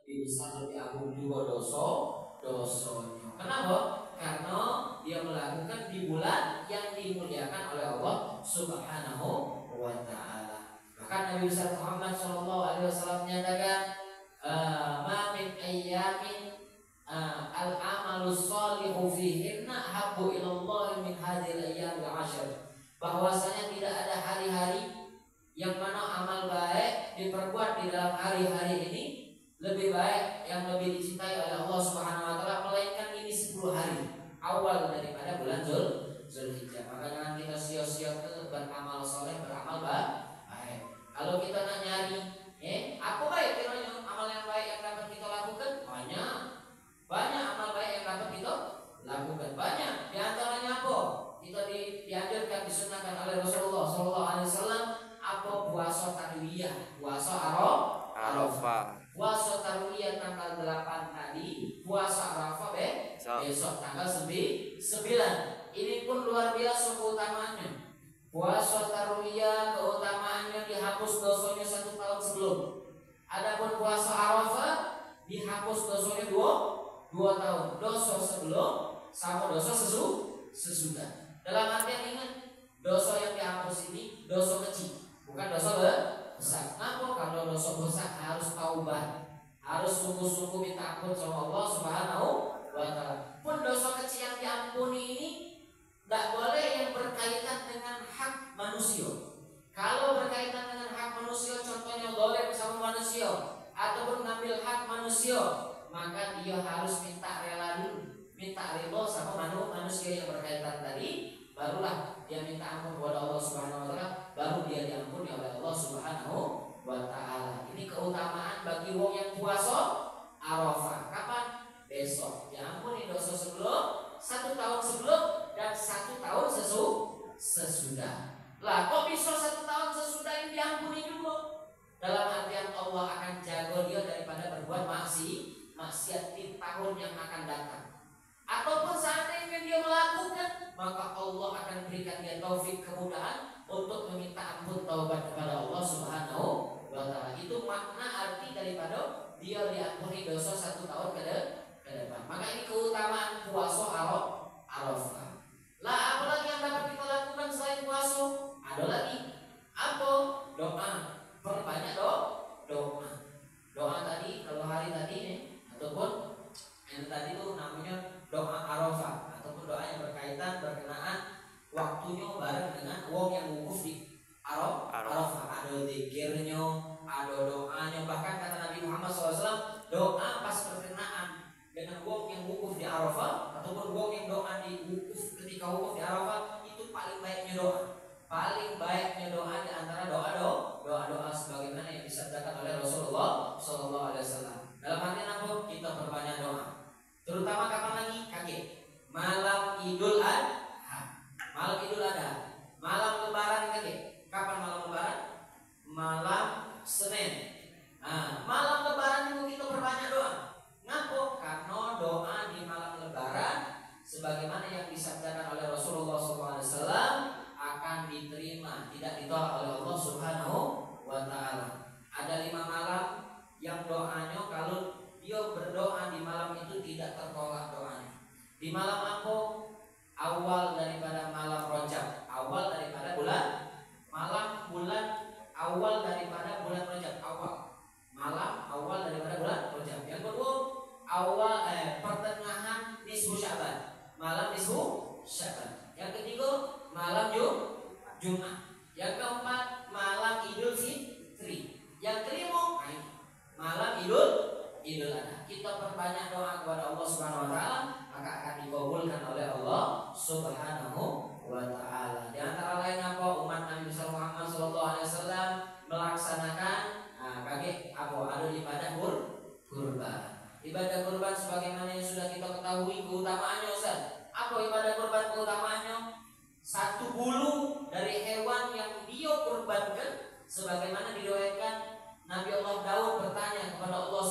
lebih besar, lebih agung juga dosanya. Kenapa? Karena dia melakukan di bulan yang dimuliakan oleh Allah Subhanahu wa Ta'ala. Bahkan Nabi besar Muhammad SAW menyatakan, ma min ayyamin al-amalu shalihu fihinna habbu ilallah min hadhil ayyamil 'ashr. Bahwasanya tidak ada hari-hari yang mana amal baik diperbuat di dalam hari-hari ini lebih baik, yang lebih dicintai oleh Allah Subhanahu wa Ta'ala, melainkan ini 10 hari awal daripada bulan Zulhijjah. Maka jangan kita sia-sia beramal soleh, beramal baik. Kalau kita nak nyari apa baik kiranya amal yang baik yang dapat kita lakukan, banyak amal baik yang dapat kita lakukan, banyak. Di antaranya apa? Kita dianjurkan, disunahkan oleh Rasulullah SAW apa? Puasa tarwiyah, puasa Arafah. Puasa tarwiyah tanggal 8 tadi, puasa Arafah besok tanggal 9. Ini pun luar biasa keutamaannya. Puasa tarwiyah keutamaannya dihapus dosanya 1 tahun sebelum. Adapun puasa Arafah dihapus dosanya 2 tahun. Dosa sebelum sama dosa sesudah. Dalam artian ingat, dosa yang dihapus ini dosa kecil, bukan dosa besar. Kenapa? Kalau dosa besar harus taubat, harus sungguh-sungguh minta ampun sama Allah Subhanahu wa Ta'ala. Pun dosa kecil yang diampuni ini tidak boleh yang berkaitan dengan hak manusia. Kalau berkaitan dengan hak manusia, contohnya zalim sama manusia ataupun ngambil hak manusia, maka dia harus minta rela dulu, minta ridho sama manusia yang berkaitan tadi, barulah dia minta ampun kepada Allah Subhanahu wa Ta'ala, baru dia diampuni oleh Allah Subhanahu wa Ta'ala. Ini keutamaan bagi wong yang puasa Arafah. Kapan? Besok. Diampuni dosa sebelum, 1 tahun sebelum, dan 1 tahun sesudah. Lah kok bisa 1 tahun sesudah ini diampuni juga? Dalam artian Allah akan jaga dia daripada berbuat maksiat di tahun yang akan datang. Ataupun seandainya dia melakukan, maka Allah akan berikan dia taufik, kemudahan untuk meminta ampun taubat kepada Allah Subhanahu wa Ta'ala. Itu makna arti daripada dia diampuni dosa 1 tahun ke depan. Maka ini keutamaan puasa Arafah. Lah apa lagi yang dapat kita lakukan selain puasa? Ada lagi. Apa? Doa. Perbanyak doa. Doa tadi, kalau hari tadi nih, ataupun yang tadi itu namanya doa Arafah, ataupun doa yang berkenaan waktunya bareng dengan wong yang wukuf di Arafah. Ada zikirnya, ada doanya. Bahkan kata Nabi Muhammad SAW, doa pas berkenaan dengan wong yang wukuf di Arafah, ataupun wong yang doa di wukuf, ketika wukuf di Arafah, itu paling baiknya doa. Paling baiknya doa di antara doa-doa sebagaimana yang disabdakan oleh Rasulullah SAW. Dalam artian apa? Kita perbanyak doa. Terutama kapan lagi? Kaget. Malam Idul Adha. Malam Lebaran kaget. Kapan malam Lebaran? Malam Senin. Malam Lebaran itu kita perbanyak doa. Ngapa? Karena doa di malam Lebaran sebagaimana yang disabdakan oleh Rasulullah SAW akan diterima, tidak ditolak oleh Allah Subhanahu wa Ta'ala. Ada 5 malam yang doanya kalau dia berdoa di malam itu tidak tertolak doanya. Di malam apa? Awal daripada malam Rajab, awal daripada bulan awal daripada bulan Rajab, malam awal daripada bulan Rajab. Yang kedua, awal pertengahan nisfu Sya'ban, malam nisfu Sya'ban. Yang ketiga, malam Jumat. Yang keempat, malam Idul Fitri. Yang kelima, malam Idul Adha. Kita perbanyak doa kepada Allah Subhanahu wa Ta'ala, maka akan dikabulkan oleh Allah Subhanahu wa Ta'ala. Di antara lain apa? Umat Nabi besar Muhammad SAW melaksanakan ada ibadah kurban. Ibadah kurban sebagaimana yang sudah kita ketahui keutamaannya, Ustaz. Apa ibadah kurban keutamaannya? 1 bulu dari hewan yang dia kurbankan, sebagaimana diriwayatkan Nabi Allah Daud bertanya kepada Allah